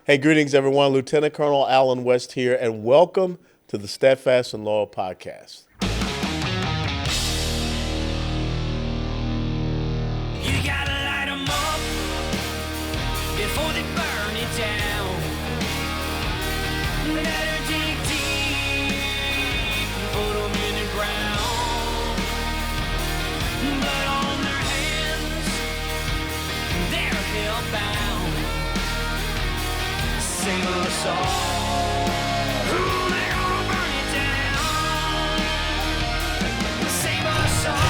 Hey, greetings, everyone. Lieutenant Colonel Alan West here, and welcome to the Steadfast and Loyal podcast. You gotta light 'em up before they burn it down. Better dig deep, put 'em in the ground. Blood on their hands, they're hellbound. Sing a song. Ooh, they're gonna burn it down. Sing a song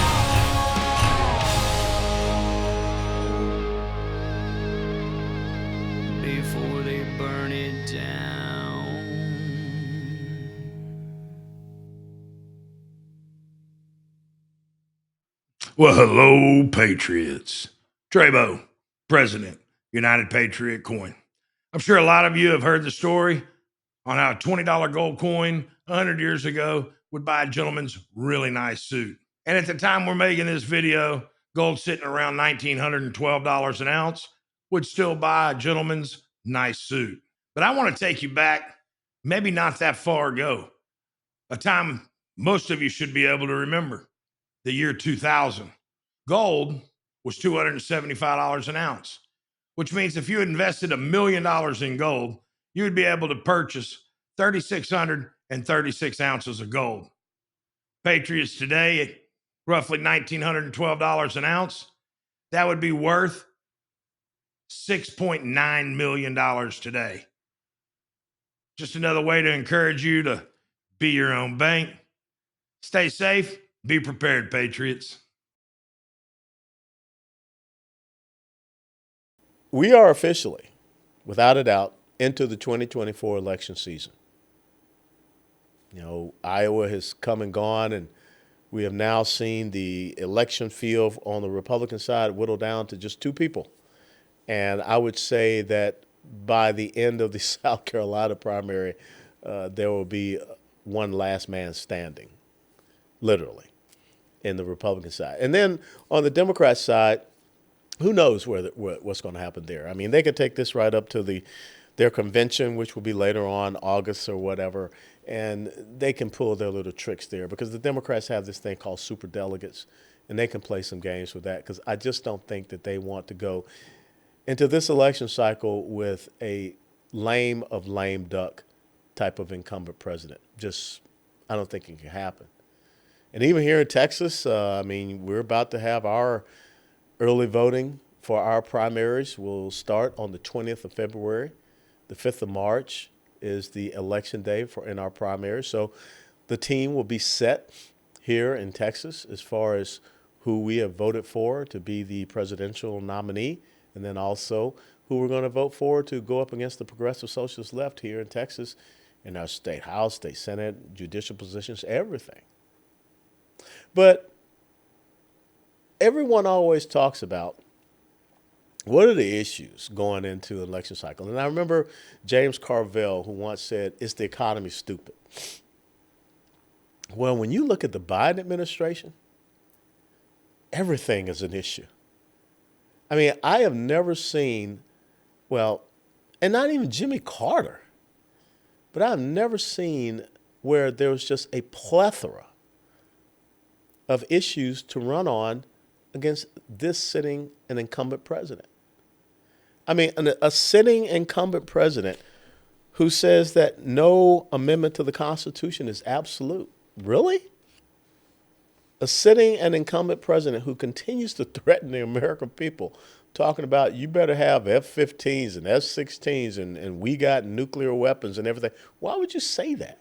before they burn it down. Well, hello, Patriots. Trebo, President, United Patriot Coin. I'm sure a lot of you have heard the story on how a $20 gold coin 100 years ago would buy a gentleman's really nice suit. And at the time we're making this video, gold sitting around $1,912 an ounce would still buy a gentleman's nice suit. But I want to take you back, maybe not that far ago, a time most of you should be able to remember, the year 2000. Gold was $275 an ounce, which means if you had invested $1 million in gold, you would be able to purchase 3,636 ounces of gold. Patriots today at roughly $1,912 an ounce, that would be worth $6.9 million today. Just another way to encourage you to be your own bank. Stay safe, be prepared, Patriots. We are officially, without a doubt, into the 2024 election season. You know, Iowa has come and gone, and we have now seen the election field on the Republican side whittle down to just two people. And I would say that by the end of the South Carolina primary, there will be one last man standing, literally, in the Republican side. And then on the Democrat side, who knows what's going to happen there? I mean, they could take this right up to their convention, which will be later on, August or whatever, and they can pull their little tricks there because the Democrats have this thing called super delegates, and they can play some games with that because I just don't think that they want to go into this election cycle with a lame duck type of incumbent president. Just, I don't think it can happen. And even here in Texas, I mean, we're about to have our early voting for our primaries. Will start on the 20th of February. The 5th of March is the election day in our primaries. So the team will be set here in Texas as far as who we have voted for to be the presidential nominee, and then also who we're going to vote for to go up against the progressive socialist left here in Texas in our state house, state senate, judicial positions, everything. But everyone always talks about what are the issues going into an election cycle. And I remember James Carville, who once said, "Is the economy stupid?" Well, when you look at the Biden administration, everything is an issue. I mean, I have never seen, well, and not even Jimmy Carter, but I've never seen where there was just a plethora of issues to run on against this sitting and incumbent president. I mean, a sitting incumbent president who says that no amendment to the Constitution is absolute. Really? A sitting and incumbent president who continues to threaten the American people, talking about you better have F-15s and F-16s and we got nuclear weapons and everything. Why would you say that?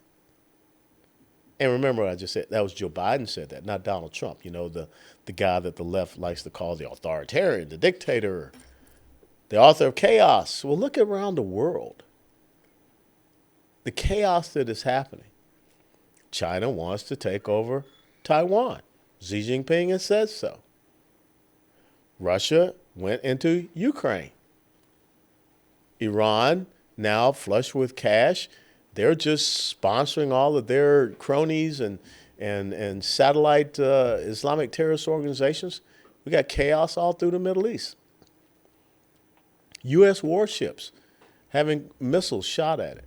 And remember, I just said that was Joe Biden said that, not Donald Trump, you know, the guy that the left likes to call the authoritarian, the dictator, the author of chaos. Well, look around the world. The chaos that is happening. China wants to take over Taiwan. Xi Jinping has said so. Russia went into Ukraine. Iran, now flush with cash, they're just sponsoring all of their cronies and satellite Islamic terrorist organizations. We got chaos all through the Middle East. U.S. warships having missiles shot at it.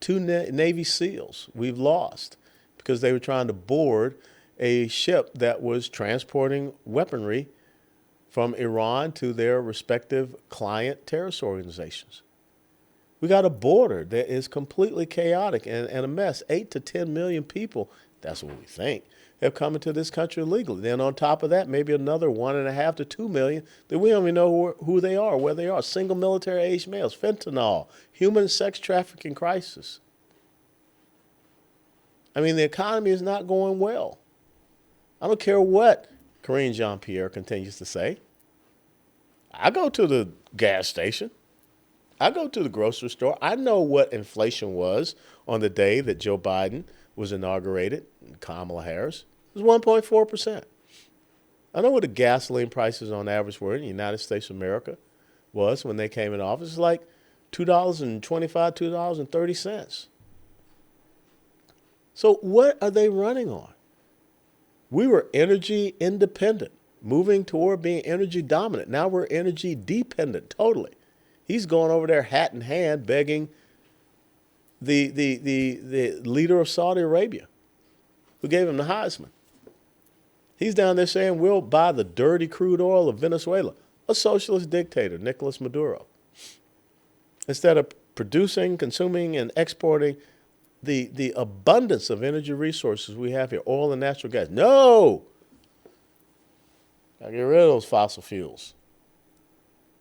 2 Navy SEALs we've lost because they were trying to board a ship that was transporting weaponry from Iran to their respective client terrorist organizations. We got a border that is completely chaotic and a mess. 8 to 10 million people, that's what we think, have come into this country illegally. Then on top of that, maybe another 1.5 to 2 million that we don't even know who they are, where they are. Single military-age males, fentanyl, human sex trafficking crisis. I mean, the economy is not going well. I don't care what Karine Jean-Pierre continues to say. I go to the gas station. I go to the grocery store. I know what inflation was on the day that Joe Biden was inaugurated, and Kamala Harris. It was 1.4%. I know what the gasoline prices on average were in the United States of America was when they came in office. It's like $2.25, $2.30. So what are they running on? We were energy independent, moving toward being energy dominant. Now we're energy dependent totally. He's going over there hat in hand begging the leader of Saudi Arabia, who gave him the Heisman. He's down there saying we'll buy the dirty crude oil of Venezuela, a socialist dictator, Nicolas Maduro. Instead of producing, consuming, and exporting the abundance of energy resources we have here, oil and natural gas. No! Gotta get rid of those fossil fuels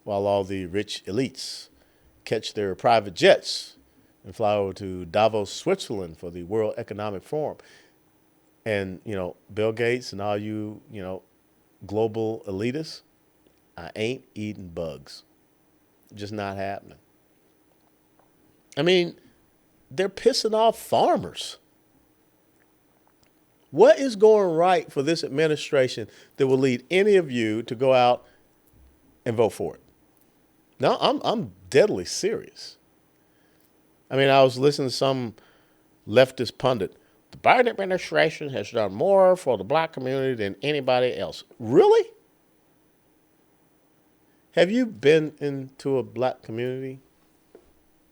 while all the rich elites catch their private jets and fly over to Davos, Switzerland for the World Economic Forum. And, Bill Gates and all you, global elitists, I ain't eating bugs. Just not happening. I mean, they're pissing off farmers. What is going right for this administration that will lead any of you to go out and vote for it? No, I'm deadly serious. I mean, I was listening to some leftist pundit. The Biden administration has done more for the black community than anybody else. Really? Have you been into a black community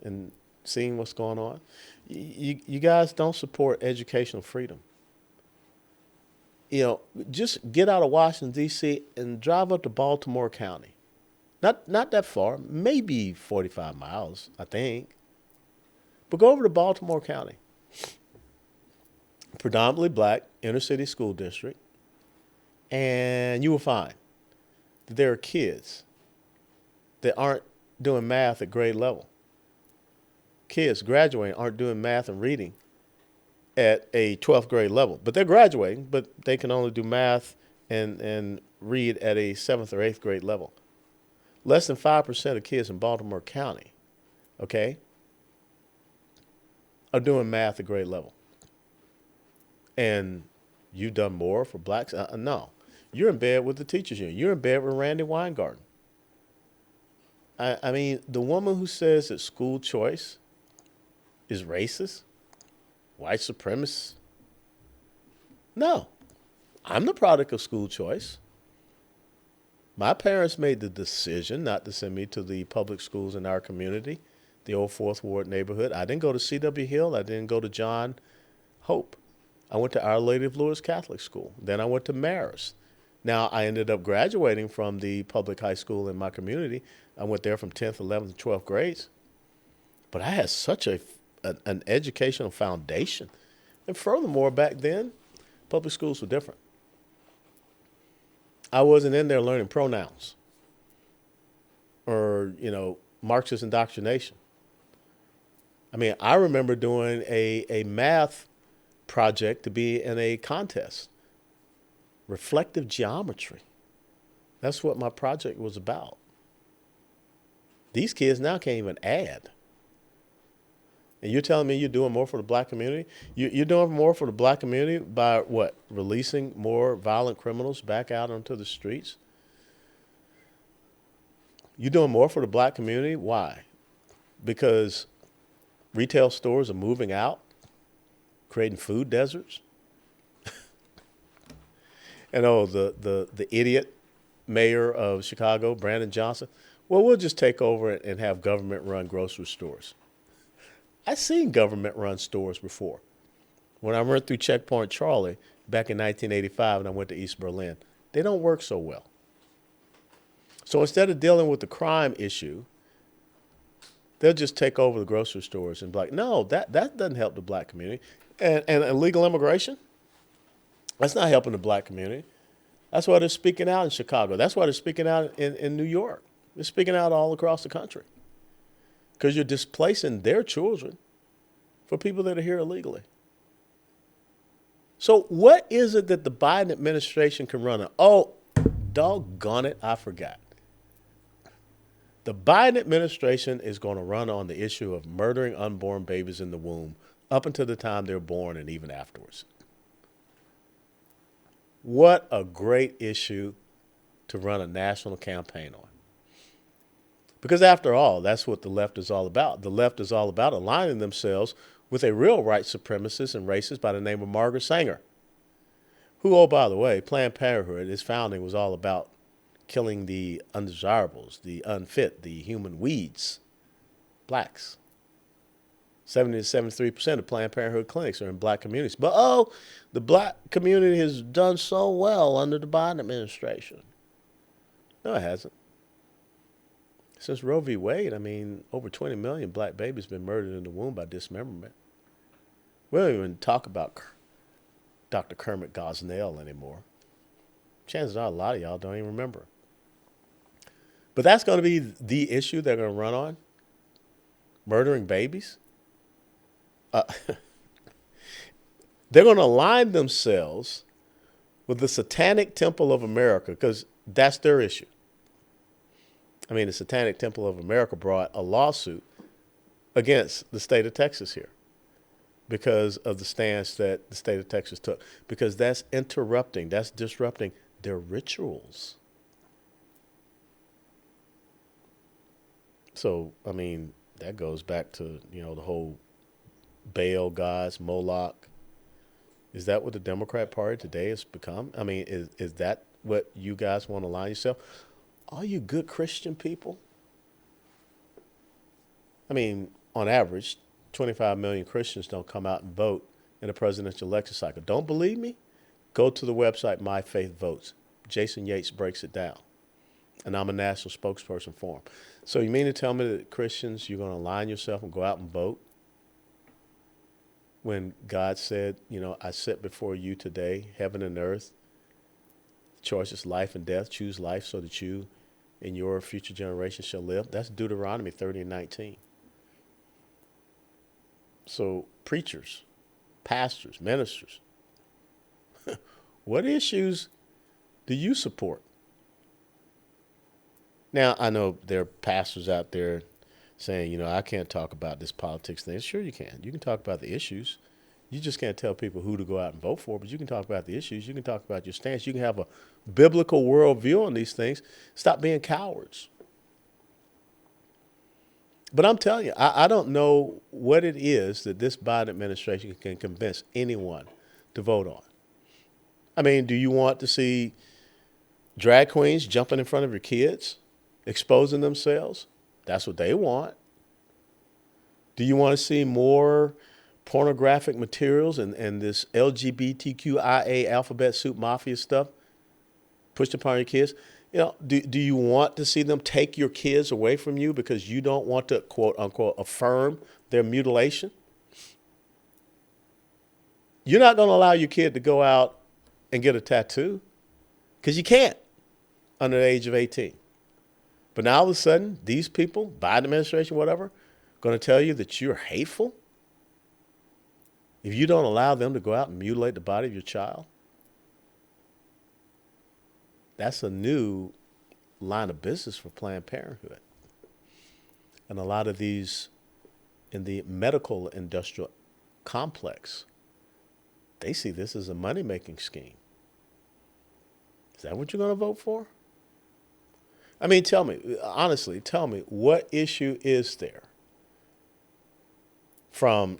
and seen what's going on? You guys don't support educational freedom. Just get out of Washington, D.C. and drive up to Baltimore County. Not that far, maybe 45 miles, I think. But go over to Baltimore County. Predominantly black, inner city school district. And you will find that there are kids that aren't doing math at grade level. Kids graduating aren't doing math and reading at a 12th grade level. But they're graduating, but they can only do math and read at a 7th or 8th grade level. Less than 5% of kids in Baltimore County, okay, are doing math at grade level. And you've done more for blacks? No. You're in bed with the teachers union. You're in bed with Randy Weingarten. I mean, the woman who says that school choice is racist, white supremacist. No. I'm the product of school choice. My parents made the decision not to send me to the public schools in our community, the old 4th Ward neighborhood. I didn't go to C.W. Hill. I didn't go to John Hope. I went to Our Lady of Lourdes Catholic School. Then I went to Marist. Now, I ended up graduating from the public high school in my community. I went there from 10th, 11th, and 12th grades. But I had such an educational foundation. And furthermore, back then, public schools were different. I wasn't in there learning pronouns or, Marxist indoctrination. I mean, I remember doing a math project to be in a contest. Reflective geometry. That's what my project was about. These kids now can't even add. And you're telling me you're doing more for the black community? You're doing more for the black community by what? Releasing more violent criminals back out onto the streets? You're doing more for the black community? Why? Because retail stores are moving out, creating food deserts? And the idiot mayor of Chicago, Brandon Johnson, Well, we'll just take over and have government-run grocery stores. I've seen government-run stores before. When I went through Checkpoint Charlie back in 1985 and I went to East Berlin, they don't work so well. So instead of dealing with the crime issue, they'll just take over the grocery stores and be like, no, that doesn't help the black community. And illegal immigration, that's not helping the black community. That's why they're speaking out in Chicago. That's why they're speaking out in New York. They're speaking out all across the country. Because you're displacing their children for people that are here illegally. So what is it that the Biden administration can run on? Oh, doggone it, I forgot. The Biden administration is going to run on the issue of murdering unborn babies in the womb up until the time they're born and even afterwards. What a great issue to run a national campaign on. Because after all, that's what the left is all about. The left is all about aligning themselves with a real white supremacist and racist by the name of Margaret Sanger, who, oh, by the way, Planned Parenthood, its founding was all about killing the undesirables, the unfit, the human weeds, blacks. 70 to 73% of Planned Parenthood clinics are in black communities. But, oh, the black community has done so well under the Biden administration. No, it hasn't. Since Roe v. Wade, I mean, over 20 million black babies have been murdered in the womb by dismemberment. We don't even talk about Dr. Kermit Gosnell anymore. Chances are a lot of y'all don't even remember. But that's going to be the issue they're going to run on? Murdering babies? They're going to align themselves with the Satanic Temple of America because that's their issue. I mean, the Satanic Temple of America brought a lawsuit against the state of Texas here because of the stance that the state of Texas took, because that's disrupting their rituals. So, I mean, that goes back to, the whole Baal gods, Moloch. Is that what the Democrat Party today has become? I mean, is that what you guys want to align yourself? All you good Christian people? I mean, on average, 25 million Christians don't come out and vote in a presidential election cycle. Don't believe me? Go to the website My Faith Votes. Jason Yates breaks it down. And I'm a national spokesperson for him. So you mean to tell me that Christians, you're going to align yourself and go out and vote? When God said, I set before you today, heaven and earth. The choice is life and death. Choose life so that you and your future generations shall live. That's Deuteronomy 30 and 19. So preachers, pastors, ministers, what issues do you support? Now, I know there are pastors out there saying, I can't talk about this politics thing. Sure you can. You can talk about the issues. You just can't tell people who to go out and vote for, but you can talk about the issues. You can talk about your stance. You can have a biblical worldview on these things. Stop being cowards. But I'm telling you, I don't know what it is that this Biden administration can convince anyone to vote on. I mean, do you want to see drag queens jumping in front of your kids, exposing themselves? That's what they want. Do you want to see more pornographic materials and this LGBTQIA alphabet soup mafia stuff pushed upon your kids? Do you want to see them take your kids away from you because you don't want to, quote unquote, affirm their mutilation? You're not going to allow your kid to go out and get a tattoo because you can't under the age of 18. But now all of a sudden, these people, Biden administration, whatever, going to tell you that you're hateful if you don't allow them to go out and mutilate the body of your child. That's a new line of business for Planned Parenthood. And a lot of these in the medical industrial complex, they see this as a money-making scheme. Is that what you're going to vote for? I mean, tell me, honestly, what issue is there from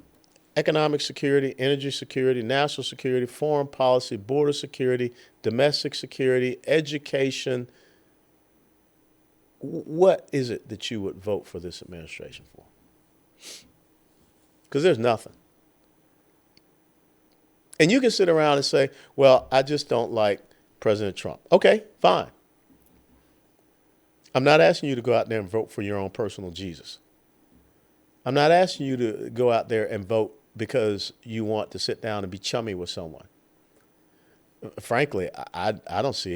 economic security, energy security, national security, foreign policy, border security, domestic security, education, what is it that you would vote for this administration for? Because there's nothing. And you can sit around and say, well, I just don't like President Trump. Okay, fine. I'm not asking you to go out there and vote for your own personal Jesus. I'm not asking you to go out there and vote because you want to sit down and be chummy with someone. Frankly, I don't see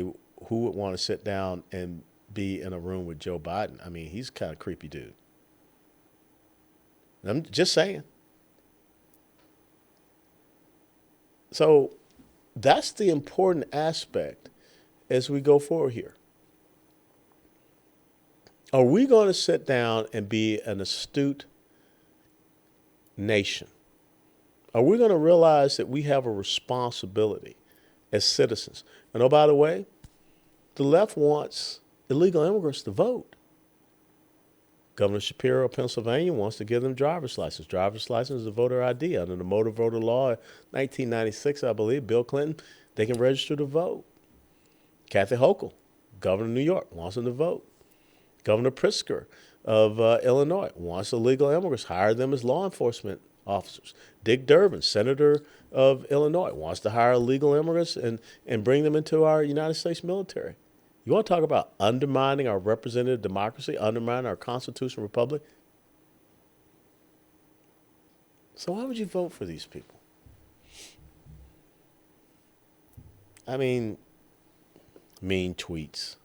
who would want to sit down and be in a room with Joe Biden. I mean, he's kind of creepy dude. I'm just saying. So that's the important aspect as we go forward here. Are we going to sit down and be an astute nation? Are we going to realize that we have a responsibility as citizens? And oh, by the way, the left wants illegal immigrants to vote. Governor Shapiro of Pennsylvania wants to give them driver's license. Driver's license is a voter ID. Under the motor voter law of 1996, I believe, Bill Clinton, they can register to vote. Kathy Hochul, governor of New York, wants them to vote. Governor Pritzker of Illinois wants illegal immigrants, hire them as law enforcement officers. Dick Durbin, senator of Illinois, wants to hire illegal immigrants and bring them into our United States military. You want to talk about undermining our representative democracy, undermining our constitutional republic? So why would you vote for these people? I mean, mean tweets.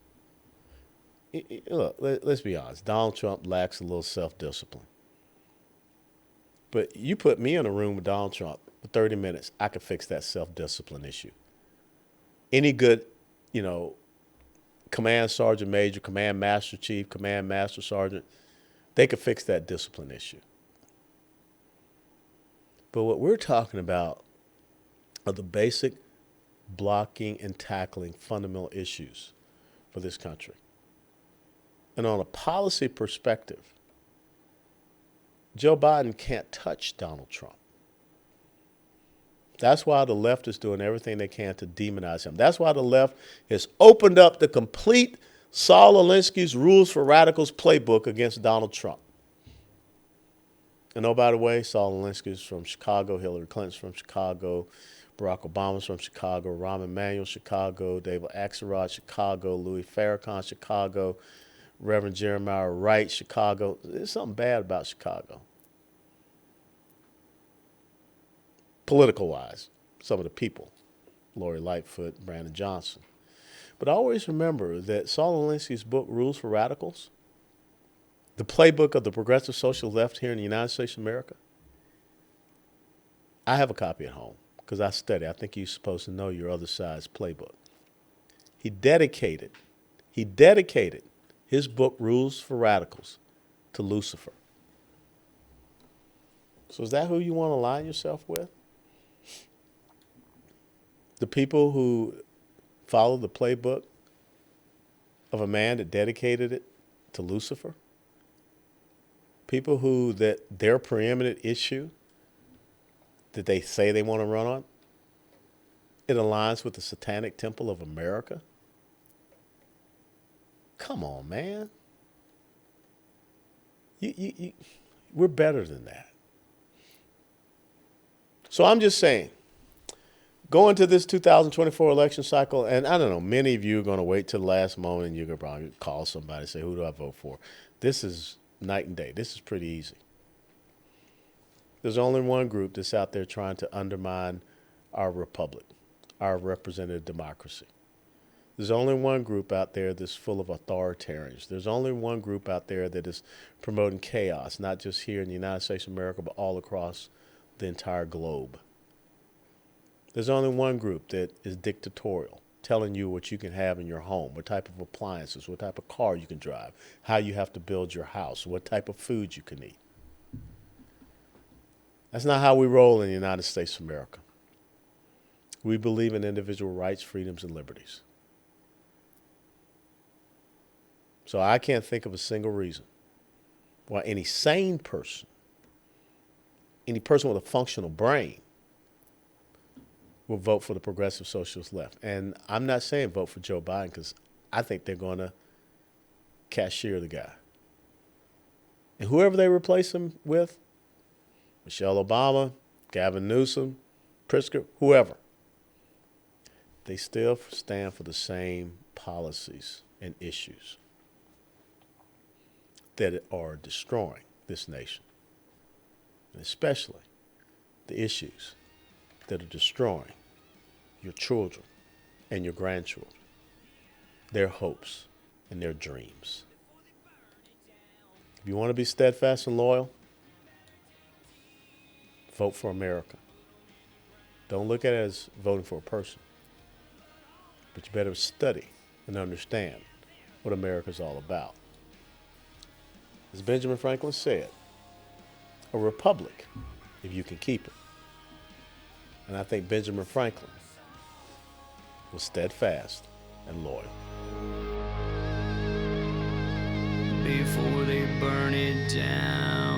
Look, let's be honest. Donald Trump lacks a little self-discipline. But you put me in a room with Donald Trump for 30 minutes, I could fix that self-discipline issue. Any good, command sergeant major, command master chief, command master sergeant, they could fix that discipline issue. But what we're talking about are the basic blocking and tackling fundamental issues for this country. And on a policy perspective, Joe Biden can't touch Donald Trump. That's why the left is doing everything they can to demonize him. That's why the left has opened up the complete Saul Alinsky's Rules for Radicals playbook against Donald Trump. And oh, by the way, Saul Alinsky's from Chicago, Hillary Clinton's from Chicago, Barack Obama's from Chicago, Rahm Emanuel, Chicago, David Axelrod, Chicago, Louis Farrakhan, Chicago, Reverend Jeremiah Wright, Chicago. There's something bad about Chicago. Political-wise, some of the people, Lori Lightfoot, Brandon Johnson. But always remember that Saul Alinsky's book, Rules for Radicals, the playbook of the progressive social left here in the United States of America, I have a copy at home because I study. I think you're supposed to know your other side's playbook. He dedicated his book, Rules for Radicals, to Lucifer. So is that who you want to align yourself with? The people who follow the playbook of a man that dedicated it to Lucifer? People who that their preeminent issue that they say they want to run on, it aligns with the Satanic Temple of America? Come on, man. We're better than that. So I'm just saying, going to this 2024 election cycle, and I don't know, many of you are going to wait till the last moment and you're going to probably call somebody and say, who do I vote for? This is night and day. This is pretty easy. There's only one group that's out there trying to undermine our republic, our representative democracy. There's only one group out there that's full of authoritarians. There's only one group out there that is promoting chaos, not just here in the United States of America, but all across the entire globe. There's only one group that is dictatorial, telling you what you can have in your home, what type of appliances, what type of car you can drive, how you have to build your house, what type of food you can eat. That's not how we roll in the United States of America. We believe in individual rights, freedoms, and liberties. So I can't think of a single reason why any sane person, any person with a functional brain, will vote for the progressive socialist left. And I'm not saying vote for Joe Biden because I think they're going to cashier the guy. And whoever they replace him with, Michelle Obama, Gavin Newsom, Pritzker, whoever, they still stand for the same policies and issues that are destroying this nation, and especially the issues that are destroying your children and your grandchildren, their hopes and their dreams. If you want to be steadfast and loyal, vote for America. Don't look at it as voting for a person, but you better study and understand what America's all about. As Benjamin Franklin said, a republic if you can keep it. And I think Benjamin Franklin was steadfast and loyal. Before they burn it down.